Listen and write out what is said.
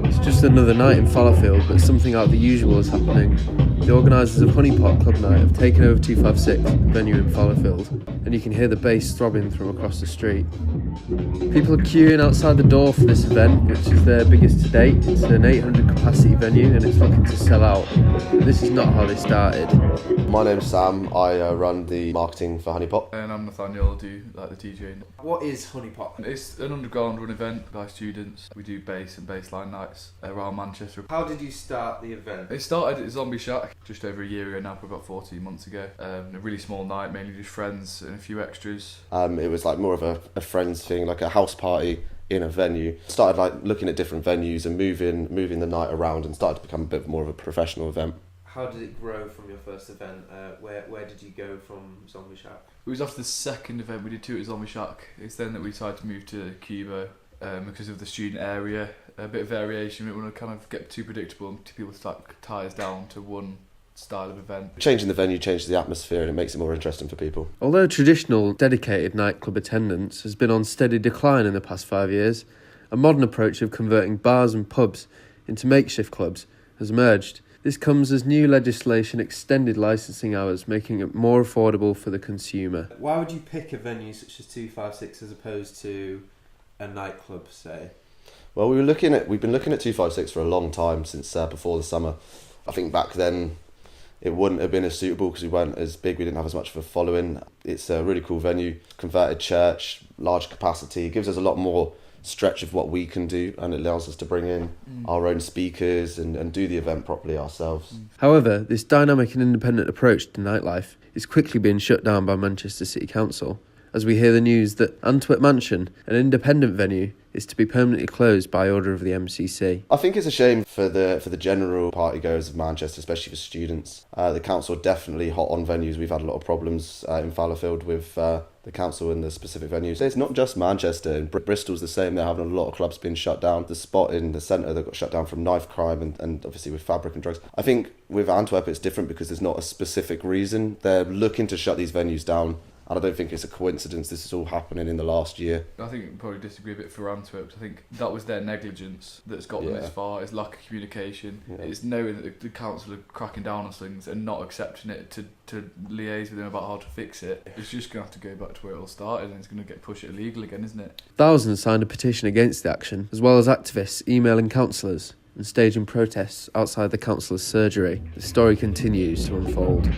It's just another night in Fallowfield, but something out of the usual is happening. The organisers of Honeypot Club Night have taken over 256, the venue in Fallowfield, and you can hear the bass throbbing from across the street. People are queuing outside the door for this event, which is their biggest to date. It's an 800 capacity venue and it's looking to sell out. But this is not how they started. My name's Sam, I run the marketing for Honeypot. And I'm Nathaniel, I do the DJing. What is Honeypot? It's an underground run event by students. We do bass and bassline nights around Manchester. How did you start the event? It started at Zombie Shack just over a year ago now, for about 14 months ago. A really small night, mainly just friends and a few extras. It was like more of a friends thing, like a house party in a venue. Started like looking at different venues and moving the night around, and started to become a bit more of a professional event. How did it grow from your first event? Where did you go from Zombie Shack? It was after the second event, we did two at Zombie Shack. It's then that we decided to move to Cubo because of the student area. A bit of variation, we didn't want to kind of get too predictable and people start tie us down to one style of event. Changing the venue changes the atmosphere and it makes it more interesting for people. Although traditional dedicated nightclub attendance has been on steady decline in the past 5 years, a modern approach of converting bars and pubs into makeshift clubs has emerged. This comes as new legislation extended licensing hours, making it more affordable for the consumer. Why would you pick a venue such as 256 as opposed to a nightclub, say? Well, we've been looking at 256 for a long time, since before the summer. I think back then it wouldn't have been as suitable because we weren't as big, we didn't have as much of a following. It's a really cool venue, converted church, large capacity. It gives us a lot more stretch of what we can do, and it allows us to bring in our own speakers and do the event properly ourselves. However, this dynamic and independent approach to nightlife is quickly being shut down by Manchester City Council, as we hear the news that Antwerp Mansion, an independent venue, is to be permanently closed by order of the MCC. I think it's a shame for the general partygoers of Manchester, especially for students. The council are definitely hot on venues. We've had a lot of problems in Fallowfield with the council and the specific venues. It's not just Manchester, and Bristol's the same. They're having a lot of clubs being shut down. The spot in the centre that got shut down from knife crime and obviously with fabric and drugs. I think with Antwerp it's different because there's not a specific reason. They're looking to shut these venues down. And I don't think it's a coincidence this is all happening in the last year. I think we probably disagree a bit for Antwerp. I think that was their negligence that's got them this far. It's lack of communication. Yeah. It's knowing that the council are cracking down on things and not accepting it to liaise with them about how to fix it. It's just going to have to go back to where it all started, and it's going to get pushed illegal again, isn't it? Thousands signed a petition against the action, as well as activists emailing councillors and staging protests outside the councillor's surgery. The story continues to unfold.